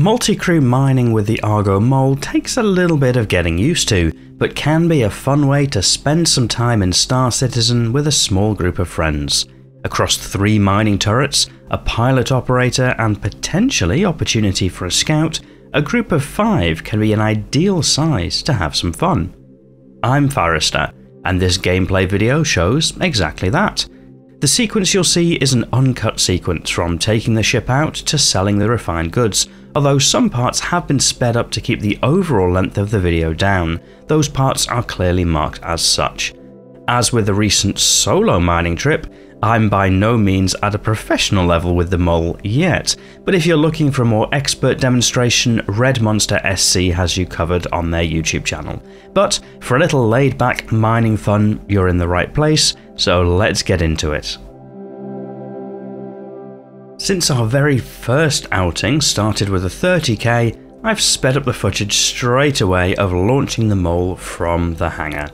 Multi-crew mining with the Argo MOLE takes a little bit of getting used to, but can be a fun way to spend some time in Star Citizen with a small group of friends. Across 3 mining turrets, a pilot operator and potentially opportunity for a scout, a group of 5 can be an ideal size to have some fun. I'm Forrester, and this gameplay video shows exactly that. The sequence you'll see is an uncut sequence from taking the ship out to selling the refined goods, although some parts have been sped up to keep the overall length of the video down. Those parts are clearly marked as such. As with the recent solo mining trip, I'm by no means at a professional level with the MOLE yet, but if you're looking for a more expert demonstration, Red Monster SC has you covered on their YouTube channel. But for a little laid back mining fun, you're in the right place, so let's get into it. Since our very first outing started with a 30k, I've sped up the footage straight away of launching the MOLE from the hangar.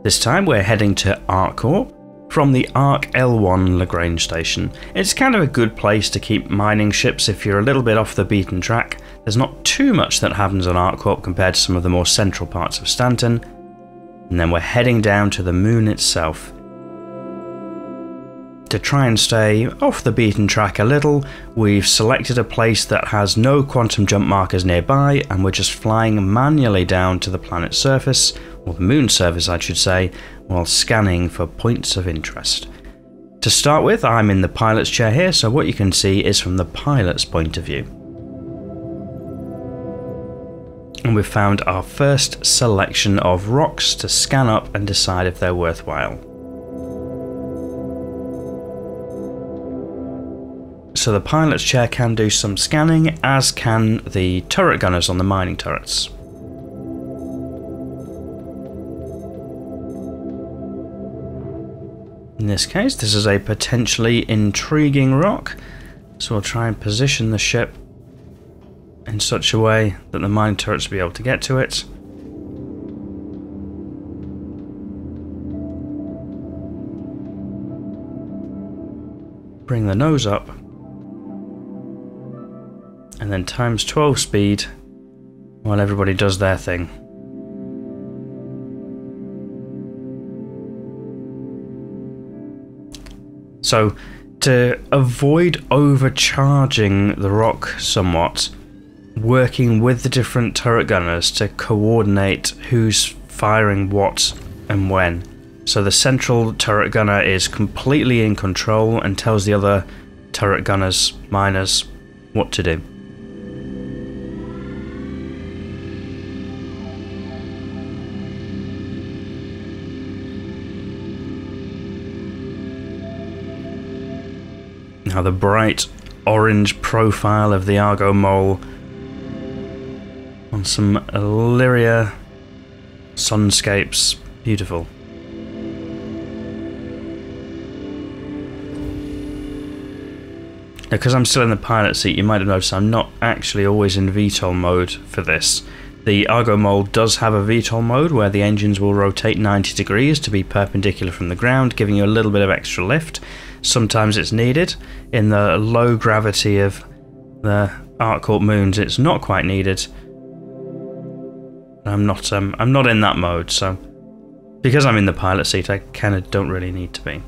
This time we're heading to Argo from the Arc L1 Lagrange station. It's kind of a good place to keep mining ships if you're a little bit off the beaten track. There's not too much that happens on Arco compared to some of the more central parts of Stanton. And then we're heading down to the moon itself. To try and stay off the beaten track a little, we've selected a place that has no quantum jump markers nearby, and we're just flying manually down to the planet's surface, or the moon's surface I should say, while scanning for points of interest. To start with, I'm in the pilot's chair here, so what you can see is from the pilot's point of view. And we've found our first selection of rocks to scan up and decide if they're worthwhile. So the pilot's chair can do some scanning, as can the turret gunners on the mining turrets. In this case, this is a potentially intriguing rock, so we'll try and position the ship in such a way that the mining turrets will be able to get to it. Bring the nose up, and then times 12 speed while everybody does their thing. So, to avoid overcharging the rock somewhat, working with the different turret gunners to coordinate who's firing what and when. So the central turret gunner is completely in control and tells the other turret gunners, miners, what to do. Now the bright orange profile of the Argo MOLE on some Illyria sunscapes, beautiful. Now, because I'm still in the pilot seat, you might have noticed I'm not actually always in VTOL mode for this. The Argo MOLE does have a VTOL mode where the engines will rotate 90 degrees to be perpendicular from the ground, giving you a little bit of extra lift. Sometimes it's needed. In the low gravity of the Arc moons, it's not quite needed. I'm not in that mode, so because I'm in the pilot seat, I kind of don't really need to be.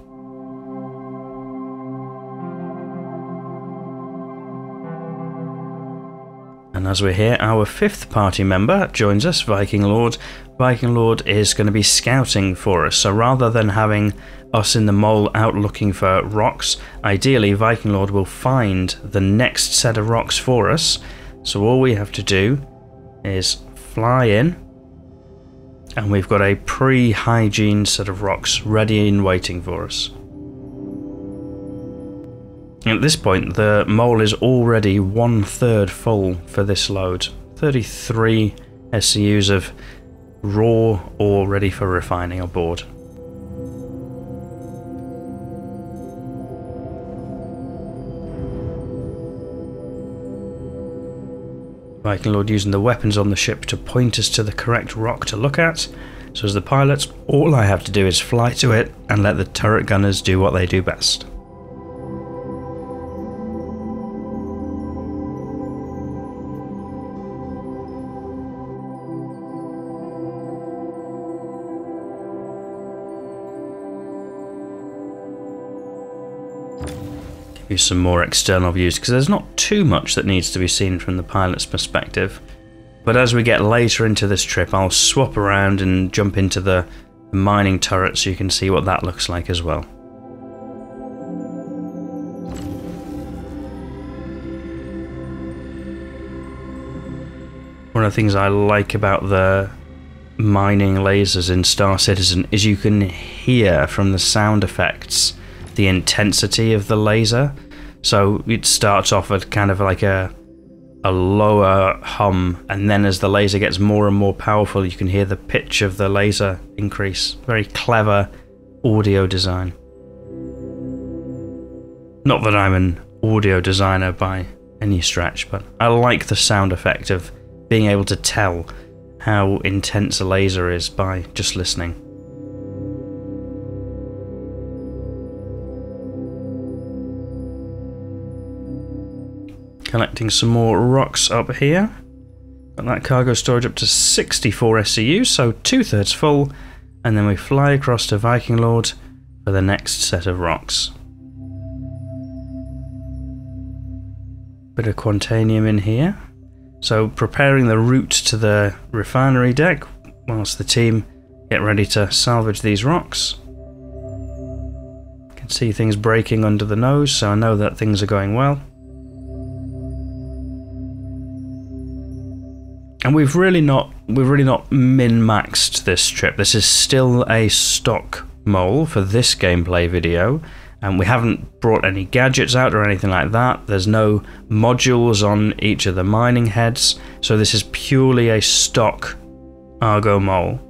And as we're here, our 5th party member joins us, Viking Lord. Viking Lord is going to be scouting for us, so rather than having us in the MOLE out looking for rocks, ideally Viking Lord will find the next set of rocks for us. So all we have to do is fly in, and we've got a pre-hygiene set of rocks ready and waiting for us. At this point, the MOLE is already 1/3 full for this load. 33 SCUs of raw ore ready for refining aboard. Viking Lord using the weapons on the ship to point us to the correct rock to look at. So as the pilot, all I have to do is fly to it and let the turret gunners do what they do best. use some more external views because there's not too much that needs to be seen from the pilot's perspective. But as we get later into this trip, I'll swap around and jump into the mining turret so you can see what that looks like as well. One of the things I like about the mining lasers in Star Citizen is you can hear from the sound effects the intensity of the laser. So it starts off at kind of like a lower hum, and then as the laser gets more and more powerful, you can hear the pitch of the laser increase. Very clever audio design. Not that I'm an audio designer by any stretch, but I like the sound effect of being able to tell how intense a laser is by just listening. Collecting some more rocks up here. Got that cargo storage up to 64 SCU, so 2/3 full, and then we fly across to Viking Lord for the next set of rocks. Bit of Quantanium in here. So preparing the route to the refinery deck whilst the team get ready to salvage these rocks. Can see things breaking under the nose, so I know that things are going well. And we've really not min-maxed this trip. This is still a stock mole for this gameplay video. And we haven't brought any gadgets out or anything like that. There's no modules on each of the mining heads, so this is purely a stock Argo mole.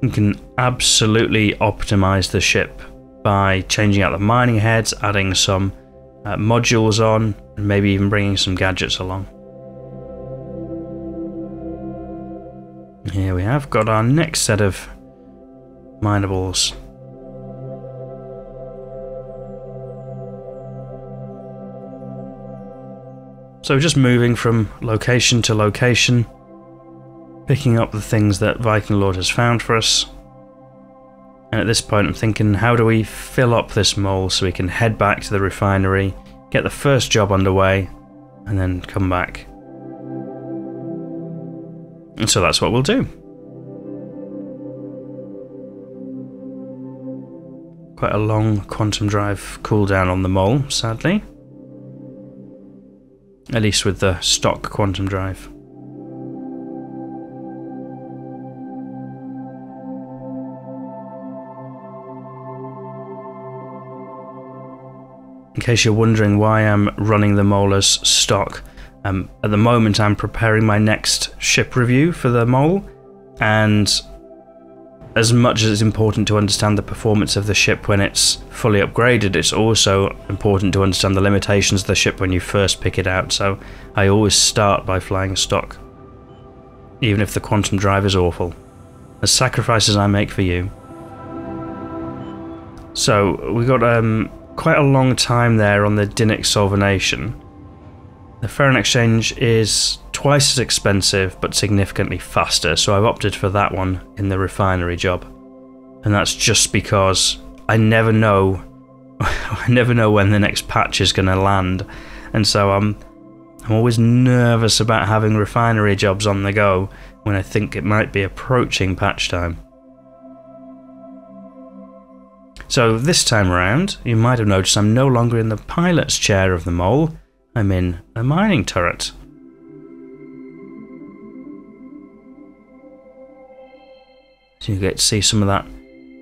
You can absolutely optimize the ship by changing out the mining heads, adding some modules on, and maybe even bringing some gadgets along. Here we have got our next set of minables. So just moving from location to location, picking up the things that Viking Lord has found for us. And at this point I'm thinking, how do we fill up this mole so we can head back to the refinery, get the first job underway, and then come back. And so that's what we'll do. Quite a long quantum drive cooldown on the mole, sadly. At least with the stock quantum drive. In case you're wondering why I'm running the mole as stock, at the moment I'm preparing my next ship review for the mole, and as much as it's important to understand the performance of the ship when it's fully upgraded, it's also important to understand the limitations of the ship when you first pick it out, so I always start by flying stock, even if the quantum drive is awful. The sacrifices I make for you. So we got quite a long time there on the Dinnick Solvanation. The Ferron Exchange is twice as expensive but significantly faster, so I've opted for that one in the refinery job. And that's just because I never know when the next patch is going to land, and so I'm always nervous about having refinery jobs on the go when I think it might be approaching patch time. So this time around, you might have noticed I'm no longer in the pilot's chair of the mole, I'm in a mining turret. So you get to see some of that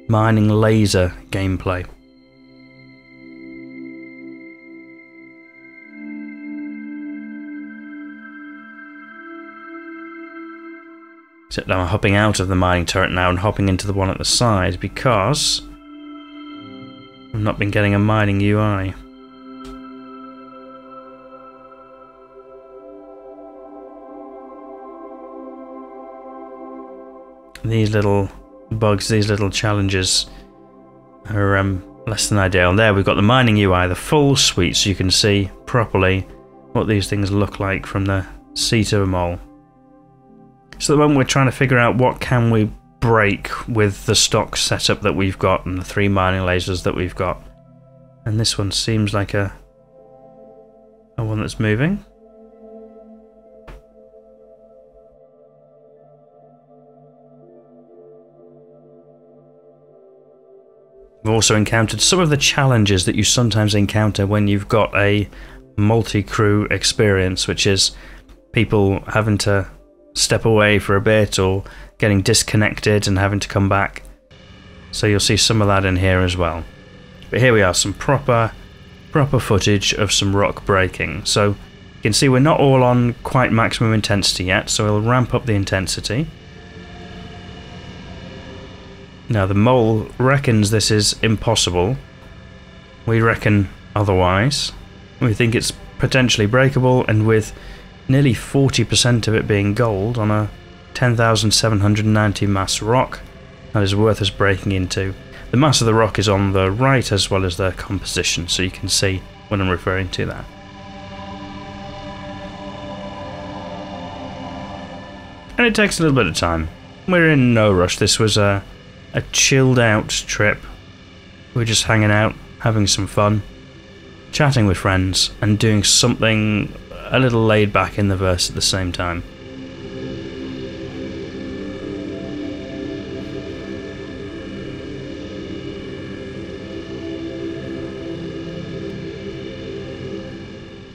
mining laser gameplay. Except I'm hopping out of the mining turret now and hopping into the one at the side because I've not been getting a mining UI. These little bugs, these little challenges are less than ideal. And there we've got the mining UI, the full suite, so you can see properly what these things look like from the seat of a mole. So at the moment we're trying to figure out what can we break with the stock setup that we've got and the 3 mining lasers that we've got. And this one seems like a one that's moving. We've also encountered some of the challenges that you sometimes encounter when you've got a multi-crew experience, which is people having to step away for a bit or getting disconnected and having to come back. So you'll see some of that in here as well. But here we are, some proper footage of some rock breaking. So you can see we're not all on quite maximum intensity yet, so we'll ramp up the intensity. Now the mole reckons this is impossible. We reckon otherwise. We think it's potentially breakable, and with nearly 40% of it being gold on a 10,790 mass rock, that is worth us breaking into. The mass of the rock is on the right as well as the composition, so you can see when I'm referring to that. And it takes a little bit of time. We're in no rush. This was a chilled out trip. We're just hanging out, having some fun, chatting with friends, and doing something a little laid back in the verse at the same time.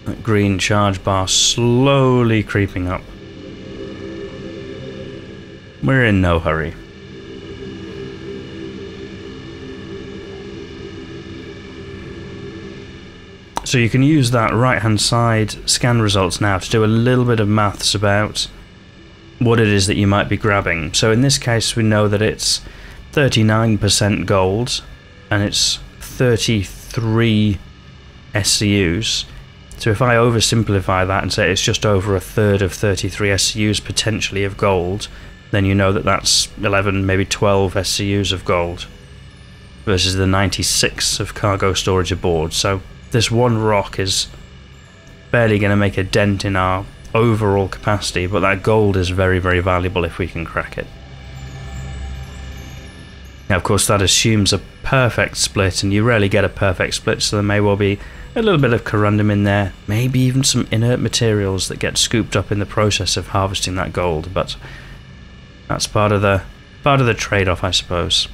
That green charge bar slowly creeping up. We're in no hurry. So you can use that right hand side scan results now to do a little bit of maths about what it is that you might be grabbing. So in this case we know that it's 39% gold and it's 33 SCUs. So if I oversimplify that and say it's just over a third of 33 SCUs potentially of gold, then you know that that's 11, maybe 12 SCUs of gold versus the 96 of cargo storage aboard. So this one rock is barely going to make a dent in our overall capacity, but that gold is very, very valuable if we can crack it. Now, of course, that assumes a perfect split, and you rarely get a perfect split, so there may well be a little bit of corundum in there, maybe even some inert materials that get scooped up in the process of harvesting that gold, but that's part of the trade-off, I suppose.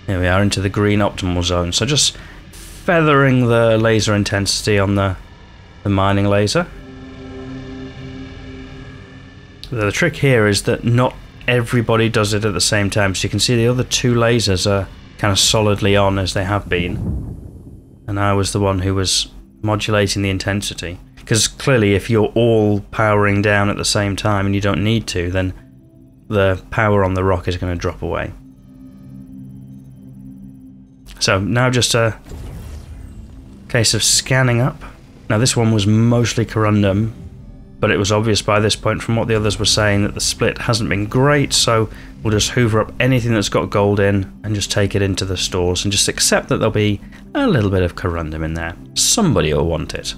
Here we are into the green optimal zone, so just feathering the laser intensity on the mining laser. The trick here is that not everybody does it at the same time, so you can see the other two lasers are kind of solidly on as they have been, and I was the one who was modulating the intensity, because clearly if you're all powering down at the same time and you don't need to, then the power on the rock is going to drop away. So now just a case of scanning up. Now this one was mostly corundum, but it was obvious by this point from what the others were saying that the split hasn't been great, so we'll just hoover up anything that's got gold in and just take it into the stores and just accept that there'll be a little bit of corundum in there. Somebody will want it.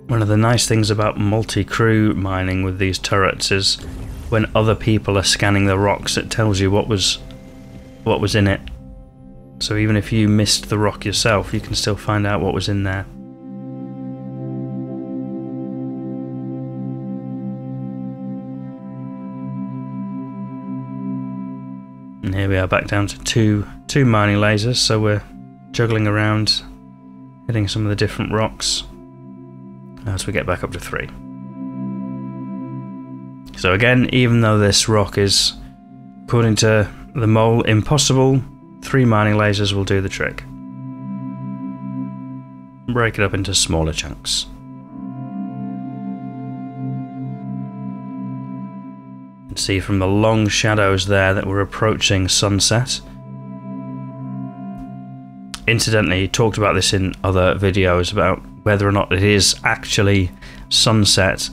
One of the nice things about multi-crew mining with these turrets is when other people are scanning the rocks, it tells you what was in it. So even if you missed the rock yourself, you can still find out what was in there. And here we are back down to two mining lasers, so we're juggling around, hitting some of the different rocks as we get back up to 3. So again, even though this rock is, according to the mole, impossible, 3 mining lasers will do the trick. Break it up into smaller chunks. You can see from the long shadows there that we're approaching sunset. incidentally talked about this in other videos about whether or not it is actually sunset,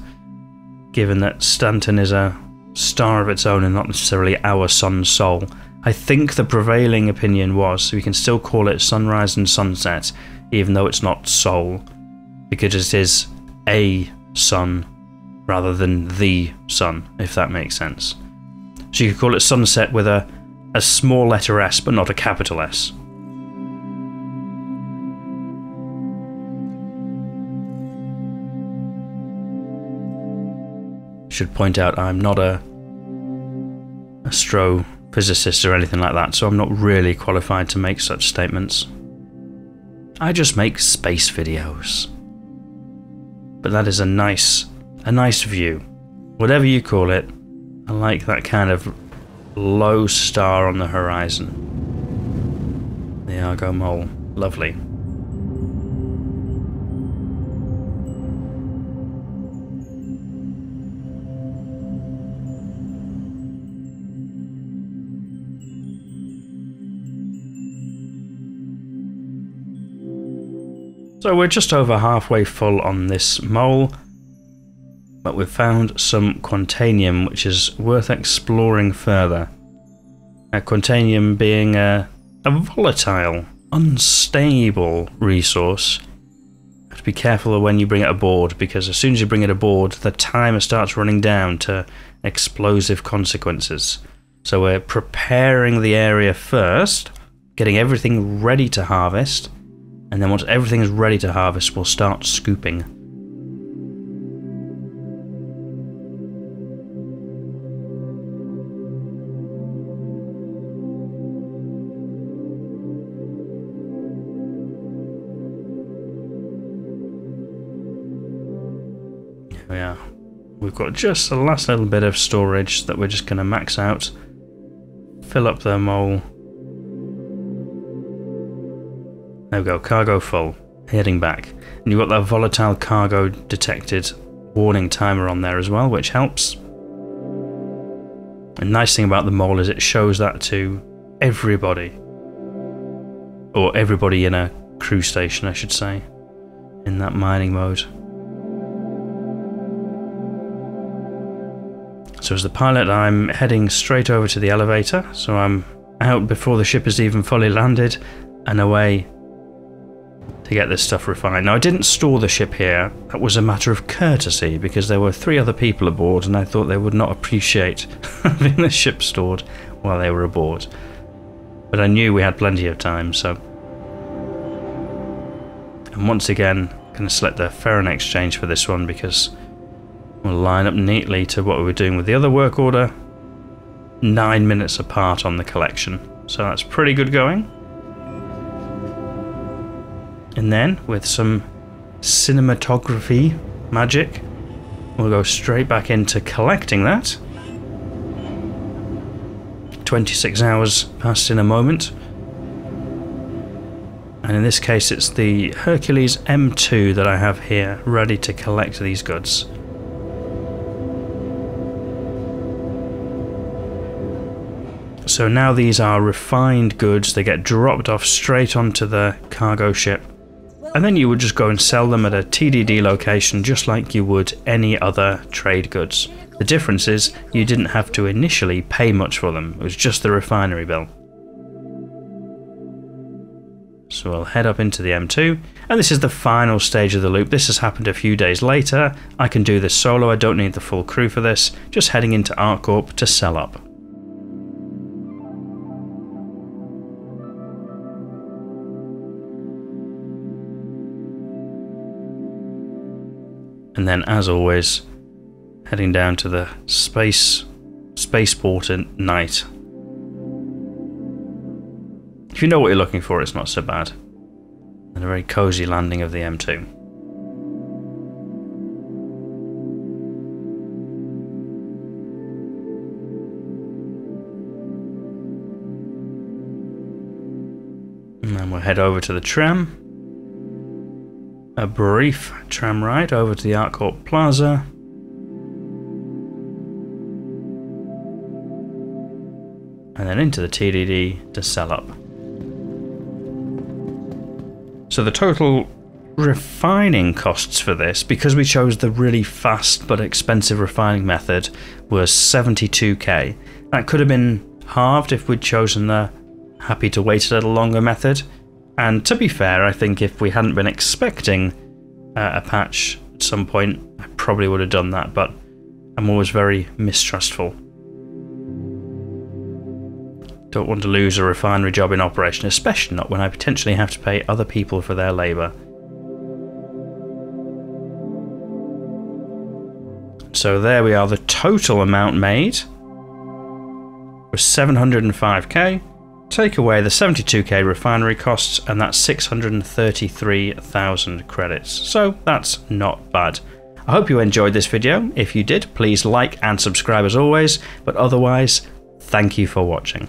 given that Stanton is a star of its own and not necessarily our sun's soul. I think the prevailing opinion was we can still call it sunrise and sunset, even though it's not Sol, because it is a sun rather than the sun, if that makes sense. So you could call it sunset with a small letter S, but not a capital S. Should point out I'm not a astrophysicist or anything like that, so I'm not really qualified to make such statements. I just make space videos. But that is a nice view. Whatever you call it, I like that kind of low star on the horizon. The Argo Mole. Lovely. So we're just over halfway full on this mole, but we've found some quantanium, which is worth exploring further. Quantanium being a volatile, unstable resource. You have to be careful when you bring it aboard, because as soon as you bring it aboard, the timer starts running down to explosive consequences. So we're preparing the area first, getting everything ready to harvest, and then once everything is ready to harvest, we'll start scooping. Here we are. We've got just the last little bit of storage that we're just going to max out. Fill up the mole. There we go, cargo full, heading back. And you've got that volatile cargo detected warning timer on there as well, which helps. The nice thing about the mole is it shows that to everybody. Or everybody in a crew station, I should say, in that mining mode. So as the pilot, I'm heading straight over to the elevator, so I'm out before the ship has even fully landed and away to get this stuff refined. Now, I didn't store the ship here. That was a matter of courtesy, because there were 3 other people aboard and I thought they would not appreciate having the ship stored while they were aboard. But I knew we had plenty of time, so... And once again, I'm going to select the Ferron Exchange for this one, because we'll line up neatly to what we were doing with the other work order. 9 minutes apart on the collection, so that's pretty good going. And then, with some cinematography magic, we'll go straight back into collecting that. 26 hours passed in a moment. And in this case, it's the Hercules M2 that I have here, ready to collect these goods. So now these are refined goods. They get dropped off straight onto the cargo ship. And then you would just go and sell them at a TDD location, just like you would any other trade goods. The difference is you didn't have to initially pay much for them. It was just the refinery bill. So we'll head up into the M2, and this is the final stage of the loop. This has happened a few days later. I can do this solo. I don't need the full crew for this. Just heading into ArcCorp to sell up. And then, as always, heading down to the spaceport at night. If you know what you're looking for, it's not so bad. And a very cozy landing of the M2. And then we'll head over to the tram. A brief tram ride over to the ArcCorp Plaza. And then into the TDD to sell up. So the total refining costs for this, because we chose the really fast but expensive refining method, was 72k. That could have been halved if we'd chosen the happy to wait a little longer method. And to be fair, I think if we hadn't been expecting a patch at some point, I probably would have done that, but I'm always very mistrustful. Don't want to lose a refinery job in operation, especially not when I potentially have to pay other people for their labour. So there we are, the total amount made was 705k. Take away the 72k refinery costs and that's 633,000 credits. So that's not bad. I hope you enjoyed this video. If you did, please like and subscribe as always, but otherwise, thank you for watching.